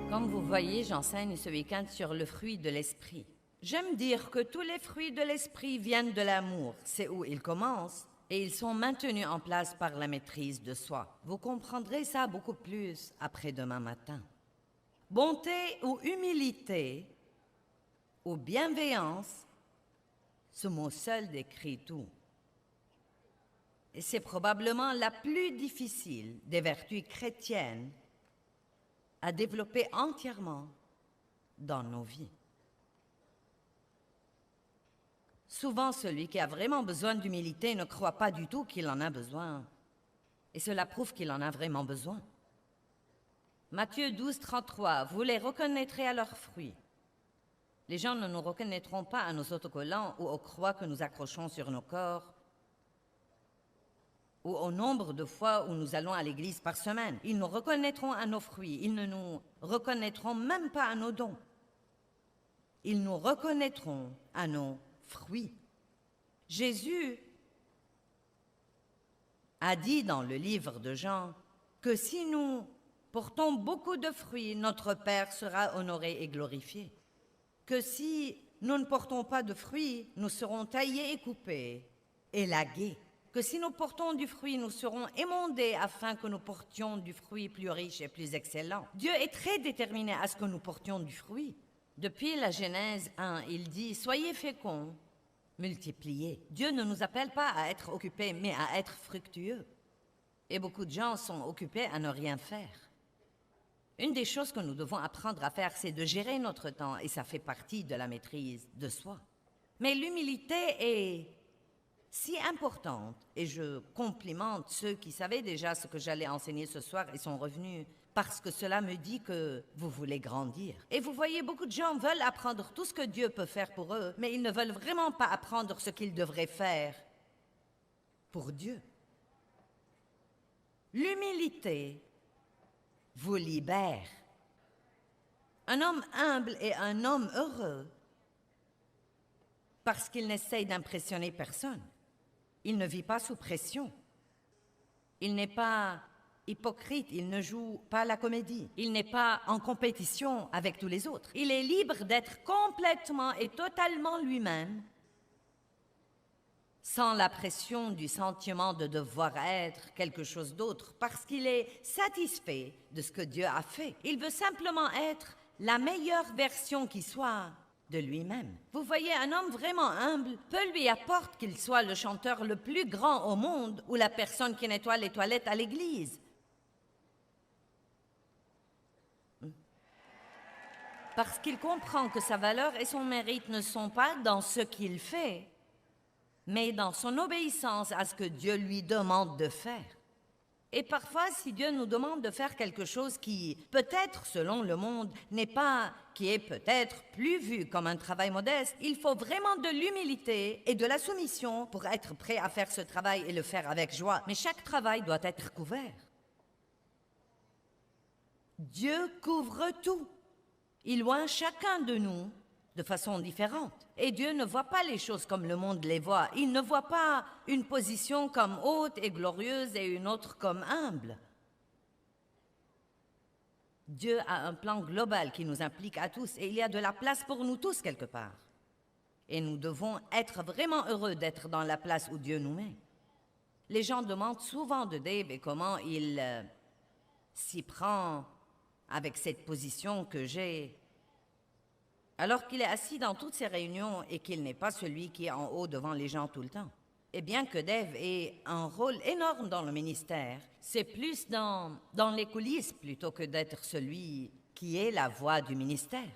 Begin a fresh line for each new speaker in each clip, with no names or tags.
Comme vous voyez, j'enseigne ce week-end sur le fruit de l'esprit. J'aime dire que tous les fruits de l'esprit viennent de l'amour. C'est où ils commencent et ils sont maintenus en place par la maîtrise de soi. Vous comprendrez ça beaucoup plus après-demain matin. Bonté ou humilité ou bienveillance, ce mot seul décrit tout. Et c'est probablement la plus difficile des vertus chrétiennes à développer entièrement dans nos vies. Souvent, celui qui a vraiment besoin d'humilité ne croit pas du tout qu'il en a besoin. Et cela prouve qu'il en a vraiment besoin. Matthieu 12, 33, vous les reconnaîtrez à leurs fruits. Les gens ne nous reconnaîtront pas à nos autocollants ou aux croix que nous accrochons sur nos corps ou au nombre de fois où nous allons à l'église par semaine. Ils nous reconnaîtront à nos fruits. Ils ne nous reconnaîtront même pas à nos dons. Ils nous reconnaîtront à nos fruits. Jésus a dit dans le livre de Jean que si nous portons beaucoup de fruits, notre Père sera honoré et glorifié. Que si nous ne portons pas de fruits, nous serons taillés et coupés et lagués. Que si nous portons du fruit, nous serons émondés afin que nous portions du fruit plus riche et plus excellent. Dieu est très déterminé à ce que nous portions du fruit. Depuis la Genèse 1, il dit « Soyez féconds, multipliez ». Dieu ne nous appelle pas à être occupés, mais à être fructueux. Et beaucoup de gens sont occupés à ne rien faire. Une des choses que nous devons apprendre à faire, c'est de gérer notre temps, et ça fait partie de la maîtrise de soi. Mais l'humilité est si importante, et je complimente ceux qui savaient déjà ce que j'allais enseigner ce soir et sont revenus parce que cela me dit que vous voulez grandir. Et vous voyez, beaucoup de gens veulent apprendre tout ce que Dieu peut faire pour eux, mais ils ne veulent vraiment pas apprendre ce qu'ils devraient faire pour Dieu. L'humilité vous libère. Un homme humble est un homme heureux parce qu'il n'essaye d'impressionner personne. Il ne vit pas sous pression. Il n'est pas hypocrite, il ne joue pas la comédie. Il n'est pas en compétition avec tous les autres. Il est libre d'être complètement et totalement lui-même, sans la pression du sentiment de devoir être quelque chose d'autre, parce qu'il est satisfait de ce que Dieu a fait. Il veut simplement être la meilleure version qui soit de lui-même. Vous voyez, un homme vraiment humble, peu lui apporte qu'il soit le chanteur le plus grand au monde ou la personne qui nettoie les toilettes à l'église. Parce qu'il comprend que sa valeur et son mérite ne sont pas dans ce qu'il fait, mais dans son obéissance à ce que Dieu lui demande de faire. Et parfois, si Dieu nous demande de faire quelque chose qui, peut-être selon le monde, qui est peut-être plus vu comme un travail modeste, il faut vraiment de l'humilité et de la soumission pour être prêt à faire ce travail et le faire avec joie. Mais chaque travail doit être couvert. Dieu couvre tout. Il oint chacun de nous de façon différente. Et Dieu ne voit pas les choses comme le monde les voit. Il ne voit pas une position comme haute et glorieuse et une autre comme humble. Dieu a un plan global qui nous implique à tous et il y a de la place pour nous tous quelque part. Et nous devons être vraiment heureux d'être dans la place où Dieu nous met. Les gens demandent souvent de Dave et comment il s'y prend avec cette position que j'ai, alors qu'il est assis dans toutes ces réunions et qu'il n'est pas celui qui est en haut devant les gens tout le temps. Et bien que Dave ait un rôle énorme dans le ministère, c'est plus dans les coulisses plutôt que d'être celui qui est la voix du ministère.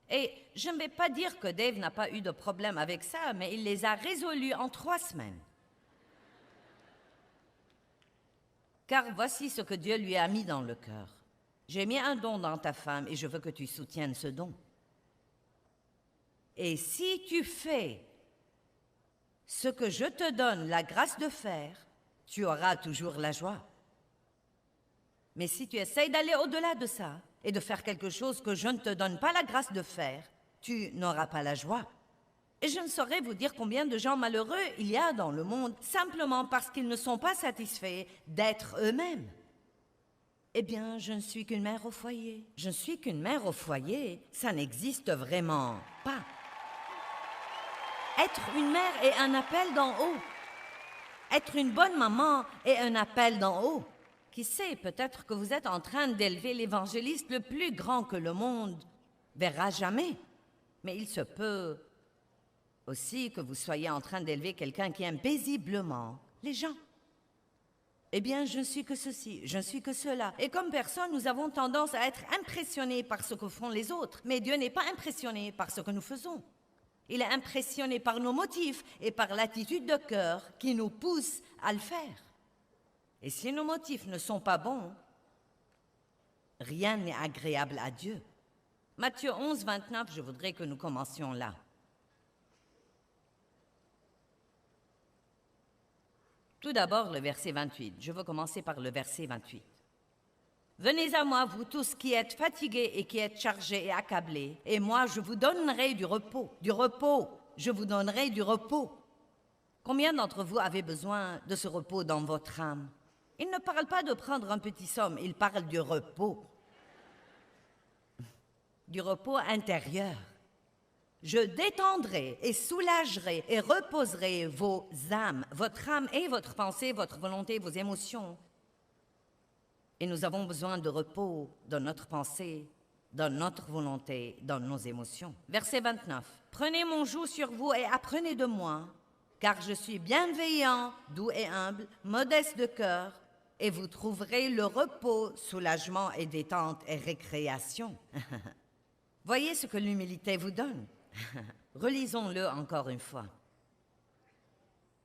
Et je ne vais pas dire que Dave n'a pas eu de problème avec ça, mais il les a résolus en 3 semaines. Car voici ce que Dieu lui a mis dans le cœur. J'ai mis un don dans ta femme et je veux que tu soutiennes ce don. Et si tu fais ce que je te donne la grâce de faire, tu auras toujours la joie. Mais si tu essayes d'aller au-delà de ça et de faire quelque chose que je ne te donne pas la grâce de faire, tu n'auras pas la joie. Et je ne saurais vous dire combien de gens malheureux il y a dans le monde simplement parce qu'ils ne sont pas satisfaits d'être eux-mêmes. Eh bien, je ne suis qu'une mère au foyer. Je ne suis qu'une mère au foyer, ça n'existe vraiment pas. Être une mère est un appel d'en haut. Être une bonne maman est un appel d'en haut. Qui sait, peut-être que vous êtes en train d'élever l'évangéliste le plus grand que le monde verra jamais. Mais il se peut aussi que vous soyez en train d'élever quelqu'un qui aime paisiblement les gens. Eh bien, je ne suis que ceci, je ne suis que cela. Et comme personne, nous avons tendance à être impressionnés par ce que font les autres. Mais Dieu n'est pas impressionné par ce que nous faisons. Il est impressionné par nos motifs et par l'attitude de cœur qui nous pousse à le faire. Et si nos motifs ne sont pas bons, rien n'est agréable à Dieu. Matthieu 11, 29, je voudrais que nous commencions là. Tout d'abord, le verset 28. Je veux commencer par le verset 28. Venez à moi, vous tous qui êtes fatigués et qui êtes chargés et accablés, et moi je vous donnerai du repos. Du repos, je vous donnerai du repos. Combien d'entre vous avez besoin de ce repos dans votre âme? Il ne parle pas de prendre un petit somme, il parle du repos. Du repos intérieur. Je détendrai et soulagerai et reposerai vos âmes, votre âme et votre pensée, votre volonté, vos émotions. Et nous avons besoin de repos dans notre pensée, dans notre volonté, dans nos émotions. Verset 29. Prenez mon joug sur vous et apprenez de moi, car je suis bienveillant, doux et humble, modeste de cœur, et vous trouverez le repos, soulagement et détente et récréation. Voyez ce que l'humilité vous donne. Relisons-le encore une fois.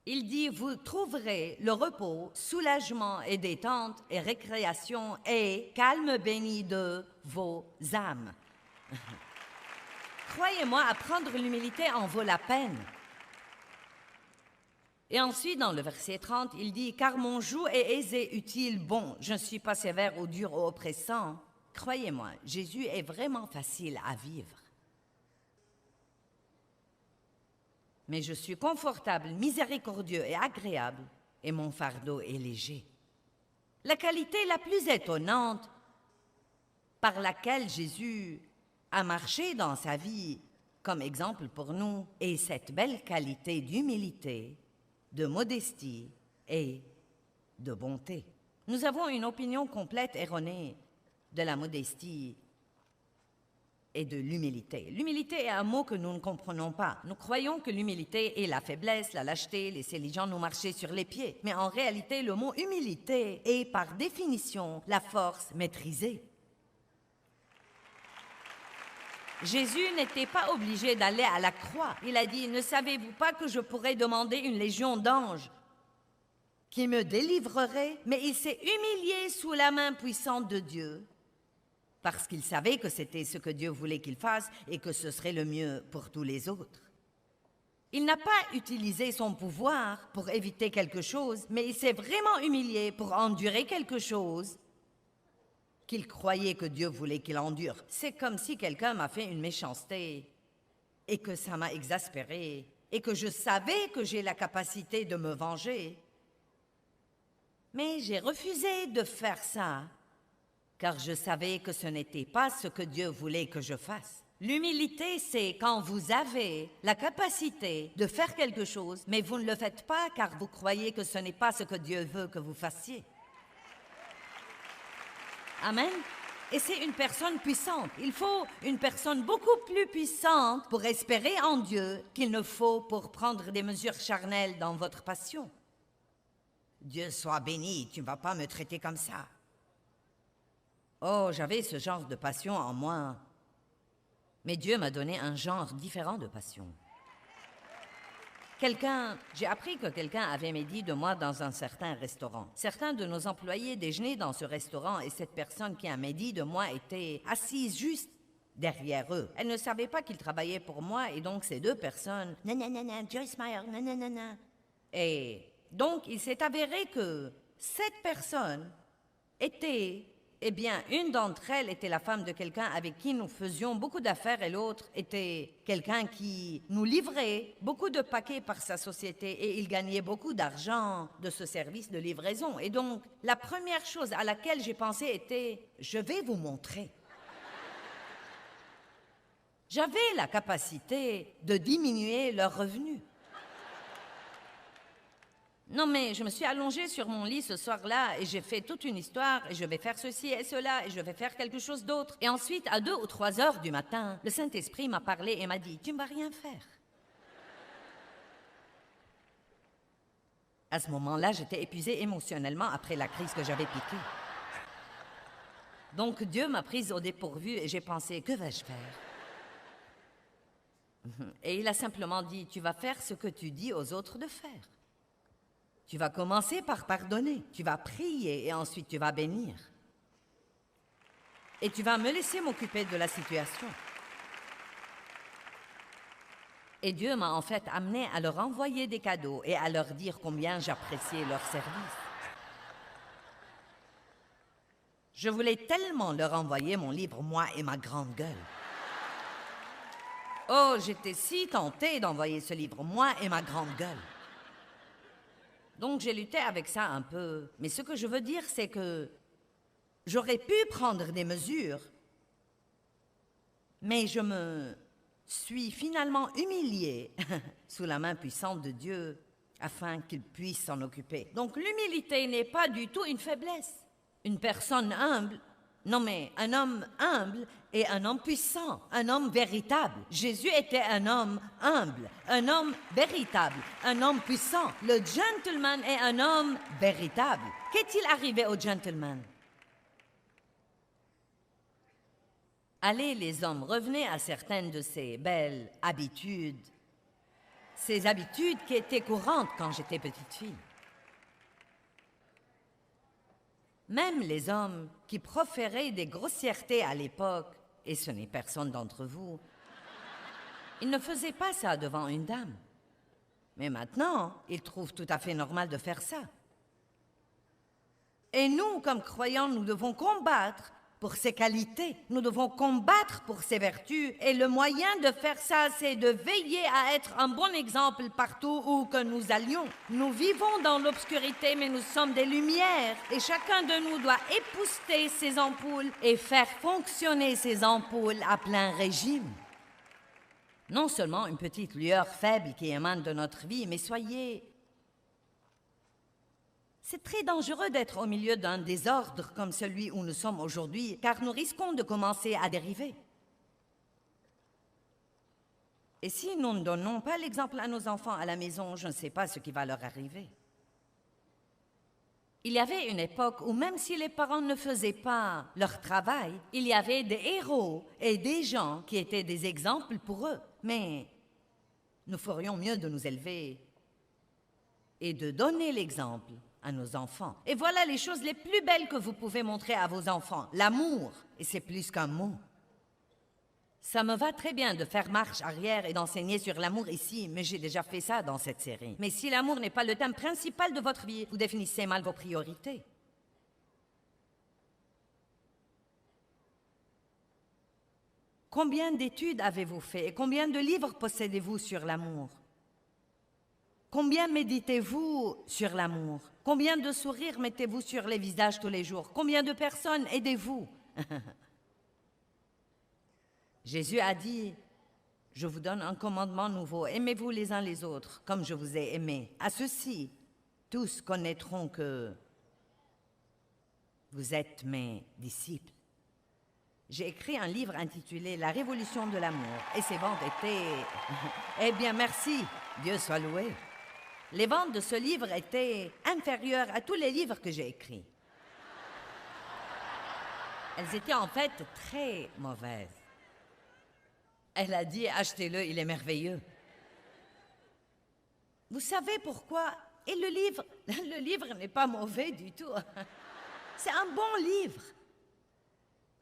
Il dit, vous trouverez le repos, soulagement et détente et récréation et calme béni de vos âmes. Croyez-moi, apprendre l'humilité en vaut la peine. Et ensuite, dans le verset 30, il dit, car mon joug est aisé, utile, bon, je ne suis pas sévère ou dur ou oppressant. Croyez-moi, Jésus est vraiment facile à vivre. Mais je suis confortable, miséricordieux et agréable, et mon fardeau est léger. La qualité la plus étonnante par laquelle Jésus a marché dans sa vie, comme exemple pour nous, est cette belle qualité d'humilité, de modestie et de bonté. Nous avons une opinion complète erronée de la modestie et de l'humilité. L'humilité est un mot que nous ne comprenons pas. Nous croyons que l'humilité est la faiblesse, la lâcheté, laisser les gens nous marcher sur les pieds. Mais en réalité, le mot humilité est par définition la force maîtrisée. Jésus n'était pas obligé d'aller à la croix. Il a dit, ne savez-vous pas que je pourrais demander une légion d'anges qui me délivrerait? Mais il s'est humilié sous la main puissante de Dieu, parce qu'il savait que c'était ce que Dieu voulait qu'il fasse et que ce serait le mieux pour tous les autres. Il n'a pas utilisé son pouvoir pour éviter quelque chose, mais il s'est vraiment humilié pour endurer quelque chose qu'il croyait que Dieu voulait qu'il endure. C'est comme si quelqu'un m'a fait une méchanceté et que ça m'a exaspéré et que je savais que j'ai la capacité de me venger. Mais j'ai refusé de faire ça, car je savais que ce n'était pas ce que Dieu voulait que je fasse. L'humilité, c'est quand vous avez la capacité de faire quelque chose, mais vous ne le faites pas car vous croyez que ce n'est pas ce que Dieu veut que vous fassiez. Amen. Et c'est une personne puissante. Il faut une personne beaucoup plus puissante pour espérer en Dieu qu'il ne faut pour prendre des mesures charnelles dans votre passion. Dieu soit béni, tu ne vas pas me traiter comme ça. Oh, j'avais ce genre de passion en moi. Mais Dieu m'a donné un genre différent de passion. J'ai appris que quelqu'un avait médit de moi dans un certain restaurant. Certains de nos employés déjeunaient dans ce restaurant et cette personne qui a médit de moi était assise juste derrière eux. Elle ne savait pas qu'il travaillait pour moi et donc ces deux personnes, nanana, Joyce Meyer, nanana. Et donc il s'est avéré que cette personne était Eh bien, une d'entre elles était la femme de quelqu'un avec qui nous faisions beaucoup d'affaires et l'autre était quelqu'un qui nous livrait beaucoup de paquets par sa société et il gagnait beaucoup d'argent de ce service de livraison. Et donc, la première chose à laquelle j'ai pensé était « je vais vous montrer ». J'avais la capacité de diminuer leurs revenus. Non, mais je me suis allongée sur mon lit ce soir-là et j'ai fait toute une histoire et je vais faire ceci et cela et je vais faire quelque chose d'autre. Et ensuite, à 2 ou 3 heures du matin, le Saint-Esprit m'a parlé et m'a dit « Tu ne vas rien faire ». À ce moment-là, j'étais épuisée émotionnellement après la crise que j'avais piquée. Donc Dieu m'a prise au dépourvu et j'ai pensé « Que vais-je faire ?» Et il a simplement dit « Tu vas faire ce que tu dis aux autres de faire. Tu vas commencer par pardonner, tu vas prier et ensuite tu vas bénir. Et tu vas me laisser m'occuper de la situation. » Et Dieu m'a en fait amené à leur envoyer des cadeaux et à leur dire combien j'appréciais leur service. Je voulais tellement leur envoyer mon livre « Moi et ma grande gueule ». Oh, j'étais si tentée d'envoyer ce livre « Moi et ma grande gueule ». Donc j'ai lutté avec ça un peu. Mais ce que je veux dire, c'est que j'aurais pu prendre des mesures, mais je me suis finalement humiliée sous la main puissante de Dieu afin qu'il puisse s'en occuper. Donc l'humilité n'est pas du tout une faiblesse. Une personne humble, non mais un homme humble est un homme puissant, un homme véritable. Jésus était un homme humble, un homme véritable, un homme puissant. Le gentleman est un homme véritable. Qu'est-il arrivé au gentleman? Allez les hommes, revenez à certaines de ces belles habitudes, ces habitudes qui étaient courantes quand j'étais petite fille. Même les hommes qui proféraient des grossièretés à l'époque, et ce n'est personne d'entre vous, ils ne faisaient pas ça devant une dame. Mais maintenant, ils trouvent tout à fait normal de faire ça. Et nous, comme croyants, nous devons combattre pour ses qualités, nous devons combattre pour ses vertus, et le moyen de faire ça, c'est de veiller à être un bon exemple partout où que nous allions. Nous vivons dans l'obscurité, mais nous sommes des lumières, et chacun de nous doit épousseter ses ampoules et faire fonctionner ses ampoules à plein régime. Non seulement une petite lueur faible qui émane de notre vie, mais soyez... C'est très dangereux d'être au milieu d'un désordre comme celui où nous sommes aujourd'hui, car nous risquons de commencer à dériver. Et si nous ne donnons pas l'exemple à nos enfants à la maison, je ne sais pas ce qui va leur arriver. Il y avait une époque où même si les parents ne faisaient pas leur travail, il y avait des héros et des gens qui étaient des exemples pour eux. Mais nous ferions mieux de nous élever et de donner l'exemple à nos enfants. Et voilà les choses les plus belles que vous pouvez montrer à vos enfants. L'amour, et c'est plus qu'un mot. Ça me va très bien de faire marche arrière et d'enseigner sur l'amour ici, mais j'ai déjà fait ça dans cette série. Mais si l'amour n'est pas le thème principal de votre vie, vous définissez mal vos priorités. Combien d'études avez-vous fait et combien de livres possédez-vous sur l'amour? Combien méditez-vous sur l'amour? Combien de sourires mettez-vous sur les visages tous les jours? Combien de personnes aidez-vous? Jésus a dit, « Je vous donne un commandement nouveau, aimez-vous les uns les autres, comme je vous ai aimés. À ceux-ci, tous connaîtront que vous êtes mes disciples. » J'ai écrit un livre intitulé « La révolution de l'amour » et ses ventes étaient... Eh bien, merci, Dieu soit loué. Les ventes de ce livre étaient inférieures à tous les livres que j'ai écrits. Elles étaient en fait très mauvaises. Elle a dit, achetez-le, il est merveilleux. Vous savez pourquoi? Et le livre n'est pas mauvais du tout. C'est un bon livre.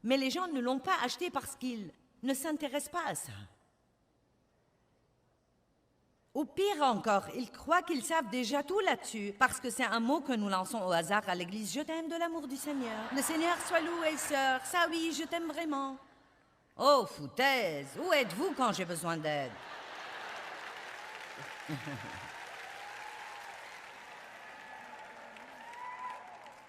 Mais les gens ne l'ont pas acheté parce qu'ils ne s'intéressent pas à ça. Ou pire encore, ils croient qu'ils savent déjà tout là-dessus, parce que c'est un mot que nous lançons au hasard à l'église. Je t'aime de l'amour du Seigneur. Le Seigneur soit loué, sœur. Ça oui, je t'aime vraiment. Oh, foutaise, où êtes-vous quand j'ai besoin d'aide?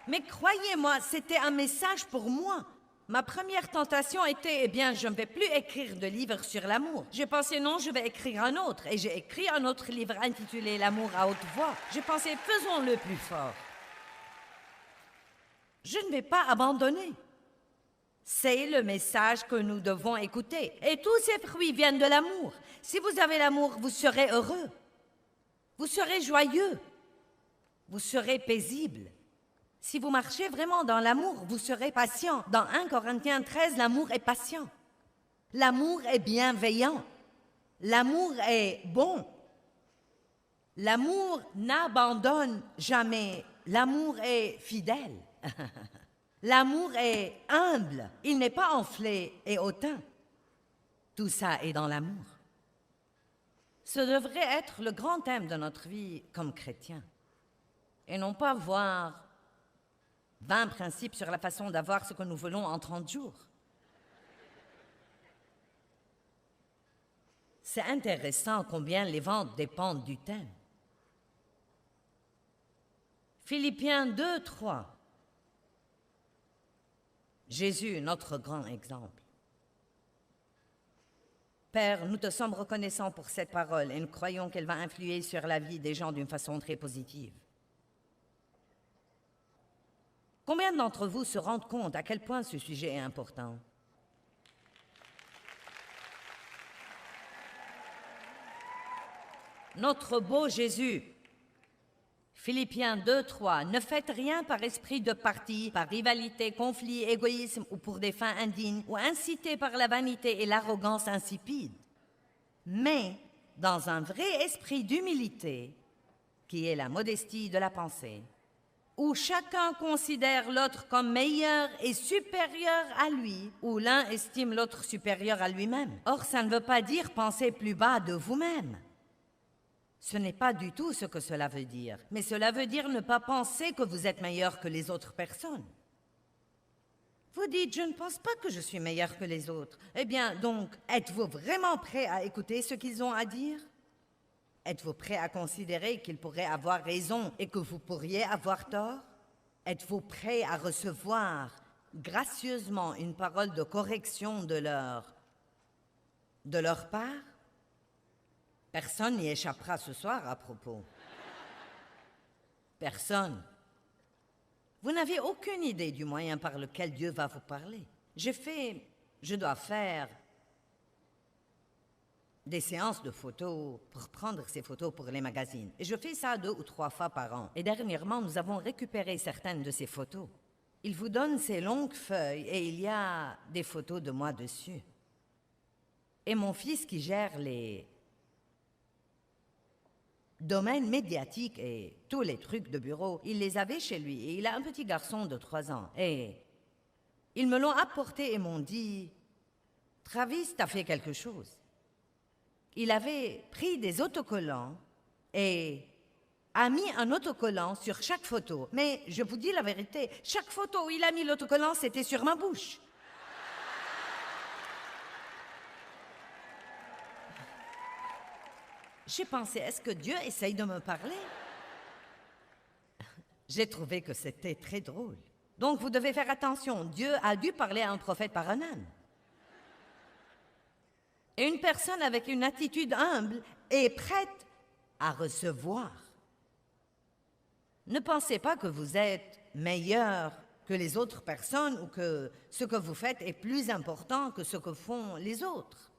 Mais croyez-moi, c'était un message pour moi. Ma première tentation était, eh bien, je ne vais plus écrire de livre sur l'amour. J'ai pensé, non, je vais écrire un autre. Et j'ai écrit un autre livre intitulé L'amour à haute voix. J'ai pensé, faisons-le plus fort. Je ne vais pas abandonner. C'est le message que nous devons écouter. Et tous ces fruits viennent de l'amour. Si vous avez l'amour, vous serez heureux. Vous serez joyeux. Vous serez paisible. Si vous marchez vraiment dans l'amour, vous serez patient. Dans 1 Corinthiens 13, l'amour est patient. L'amour est bienveillant. L'amour est bon. L'amour n'abandonne jamais. L'amour est fidèle. L'amour est humble. Il n'est pas enflé et hautain. Tout ça est dans l'amour. Ce devrait être le grand thème de notre vie comme chrétiens. Et non pas voir 20 principes sur la façon d'avoir ce que nous voulons en 30 jours. C'est intéressant combien les ventes dépendent du thème. Philippiens 2, 3. Jésus, notre grand exemple. Père, nous te sommes reconnaissants pour cette parole et nous croyons qu'elle va influer sur la vie des gens d'une façon très positive. Combien d'entre vous se rendent compte à quel point ce sujet est important? Notre beau Jésus, Philippiens 2, 3, ne faites rien par esprit de parti, par rivalité, conflit, égoïsme ou pour des fins indignes, ou incité par la vanité et l'arrogance insipide, mais dans un vrai esprit d'humilité, qui est la modestie de la pensée, où chacun considère l'autre comme meilleur et supérieur à lui, où l'un estime l'autre supérieur à lui-même. Or, ça ne veut pas dire penser plus bas de vous-même. Ce n'est pas du tout ce que cela veut dire, mais cela veut dire ne pas penser que vous êtes meilleur que les autres personnes. Vous dites, je ne pense pas que je suis meilleur que les autres. Eh bien, donc, êtes-vous vraiment prêt à écouter ce qu'ils ont à dire? Êtes-vous prêt à considérer qu'ils pourraient avoir raison et que vous pourriez avoir tort? Êtes-vous prêt à recevoir gracieusement une parole de correction de leur part? Personne n'y échappera ce soir à propos. Personne. Vous n'avez aucune idée du moyen par lequel Dieu va vous parler. Je dois faire des séances de photos pour prendre ces photos pour les magazines. Et je fais ça 2 ou 3 fois par an. Et dernièrement, nous avons récupéré certaines de ces photos. Il vous donne ces longues feuilles et il y a des photos de moi dessus. Et mon fils qui gère les domaines médiatiques et tous les trucs de bureau, il les avait chez lui. Et il a un petit garçon de 3 ans. Et ils me l'ont apporté et m'ont dit, « Travis, t'as fait quelque chose. » Il avait pris des autocollants et a mis un autocollant sur chaque photo. Mais je vous dis la vérité, chaque photo où il a mis l'autocollant, c'était sur ma bouche. J'ai pensé, est-ce que Dieu essaye de me parler? J'ai trouvé que c'était très drôle. Donc vous devez faire attention, Dieu a dû parler à un prophète par un âne. Et une personne avec une attitude humble est prête à recevoir. Ne pensez pas que vous êtes meilleur que les autres personnes ou que ce que vous faites est plus important que ce que font les autres.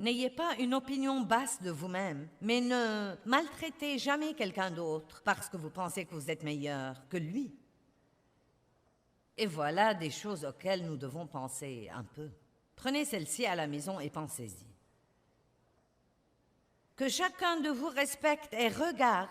N'ayez pas une opinion basse de vous-même, mais ne maltraitez jamais quelqu'un d'autre parce que vous pensez que vous êtes meilleur que lui. Et voilà des choses auxquelles nous devons penser un peu. Prenez celle-ci à la maison et pensez-y. Que chacun de vous respecte et regarde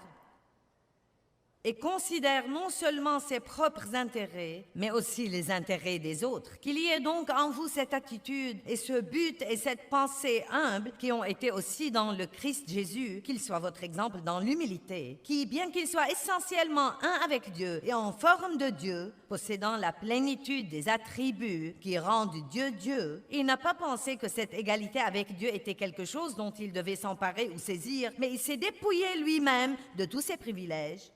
et considère non seulement ses propres intérêts, mais aussi les intérêts des autres. Qu'il y ait donc en vous cette attitude et ce but et cette pensée humble qui ont été aussi dans le Christ Jésus, qu'il soit votre exemple dans l'humilité, qui, bien qu'il soit essentiellement un avec Dieu et en forme de Dieu, possédant la plénitude des attributs qui rendent Dieu Dieu, il n'a pas pensé que cette égalité avec Dieu était quelque chose dont il devait s'emparer ou saisir, mais il s'est dépouillé lui-même de tous ses privilèges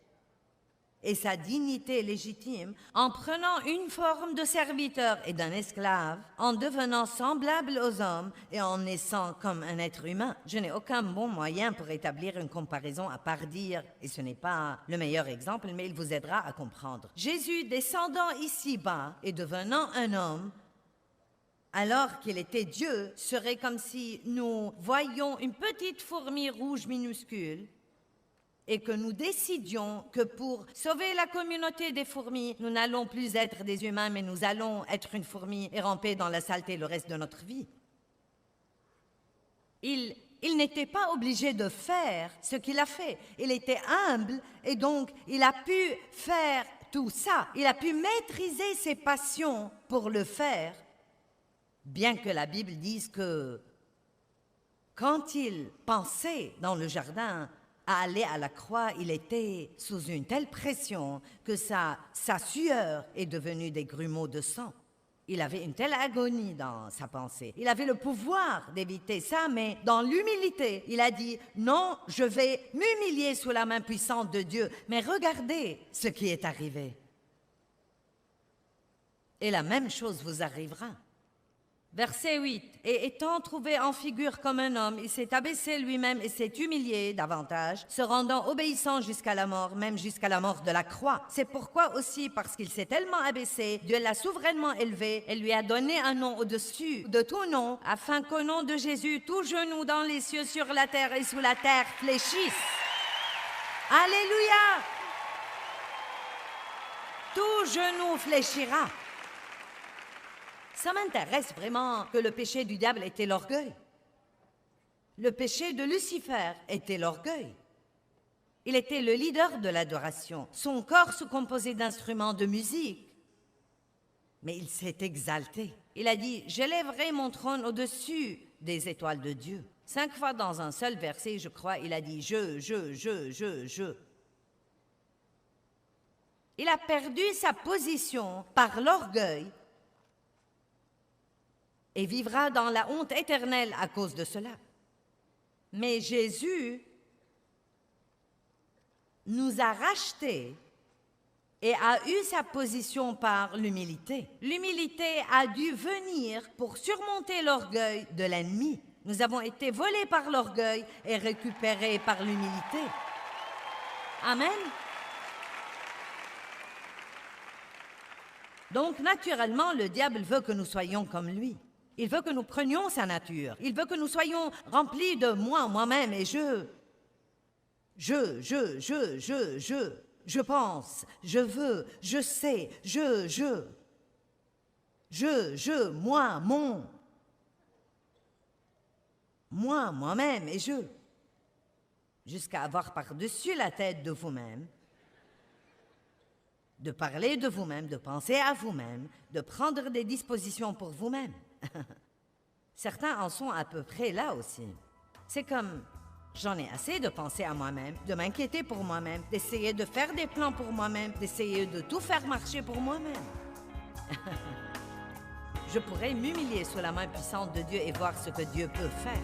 et sa dignité légitime en prenant une forme de serviteur et d'un esclave, en devenant semblable aux hommes et en naissant comme un être humain. Je n'ai aucun bon moyen pour établir une comparaison à part dire, et ce n'est pas le meilleur exemple, mais il vous aidera à comprendre. Jésus descendant ici-bas et devenant un homme, alors qu'il était Dieu, serait comme si nous voyions une petite fourmi rouge minuscule et que nous décidions que pour sauver la communauté des fourmis, nous n'allons plus être des humains, mais nous allons être une fourmi et ramper dans la saleté le reste de notre vie. Il n'était pas obligé de faire ce qu'il a fait. Il était humble et donc il a pu faire tout ça. Il a pu maîtriser ses passions pour le faire, bien que la Bible dise que quand il pensait dans le jardin à aller à la croix, il était sous une telle pression que sa sueur est devenue des grumeaux de sang. Il avait une telle agonie dans sa pensée. Il avait le pouvoir d'éviter ça, mais dans l'humilité, il a dit « Non, je vais m'humilier sous la main puissante de Dieu. » Mais regardez ce qui est arrivé. Et la même chose vous arrivera. Verset 8. « Et étant trouvé en figure comme un homme, il s'est abaissé lui-même et s'est humilié davantage, se rendant obéissant jusqu'à la mort, même jusqu'à la mort de la croix. C'est pourquoi aussi, parce qu'il s'est tellement abaissé, Dieu l'a souverainement élevé et lui a donné un nom au-dessus de tout nom, afin qu'au nom de Jésus, tout genou dans les cieux, sur la terre et sous la terre fléchisse. » Alléluia! Tout genou fléchira. Ça m'intéresse vraiment que le péché du diable était l'orgueil. Le péché de Lucifer était l'orgueil. Il était le leader de l'adoration. Son corps se composait d'instruments de musique. Mais il s'est exalté. Il a dit « J'élèverai mon trône au-dessus des étoiles de Dieu. » 5 fois dans un seul verset, je crois, il a dit « Je. » Il a perdu sa position par l'orgueil et vivra dans la honte éternelle à cause de cela. Mais Jésus nous a rachetés et a eu sa position par l'humilité. L'humilité a dû venir pour surmonter l'orgueil de l'ennemi. Nous avons été volés par l'orgueil et récupérés par l'humilité. Amen. Donc, naturellement, le diable veut que nous soyons comme lui. Il veut que nous prenions sa nature. Il veut que nous soyons remplis de moi, moi-même et je pense, je veux, je sais, moi, mon, moi, moi-même et je. Jusqu'à avoir par-dessus la tête de vous-même, de parler de vous-même, de penser à vous-même, de prendre des dispositions pour vous-même. Certains en sont à peu près là aussi. C'est comme, j'en ai assez de penser à moi-même, de m'inquiéter pour moi-même, d'essayer de faire des plans pour moi-même, d'essayer de tout faire marcher pour moi-même. Je pourrais m'humilier sous la main puissante de Dieu et voir ce que Dieu peut faire.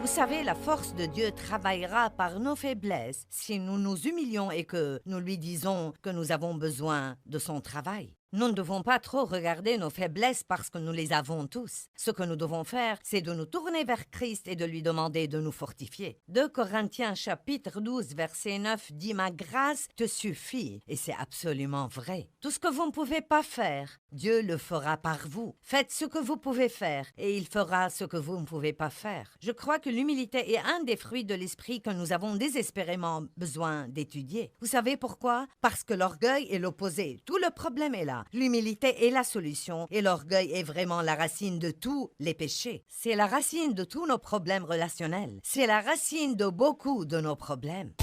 Vous savez, la force de Dieu travaillera par nos faiblesses si nous nous humilions et que nous lui disons que nous avons besoin de son travail. Nous ne devons pas trop regarder nos faiblesses parce que nous les avons tous. Ce que nous devons faire, c'est de nous tourner vers Christ et de lui demander de nous fortifier. 2 Corinthiens chapitre 12, verset 9 dit « Ma grâce te suffit » et c'est absolument vrai. Tout ce que vous ne pouvez pas faire, Dieu le fera par vous. Faites ce que vous pouvez faire et il fera ce que vous ne pouvez pas faire. Je crois que l'humilité est un des fruits de l'esprit que nous avons désespérément besoin d'étudier. Vous savez pourquoi? Parce que l'orgueil est l'opposé. Tout le problème est là. moi, l'humilité est la solution et l'orgueil est vraiment la racine de tous les péchés. C'est la racine de tous nos problèmes relationnels. C'est la racine de beaucoup de nos problèmes.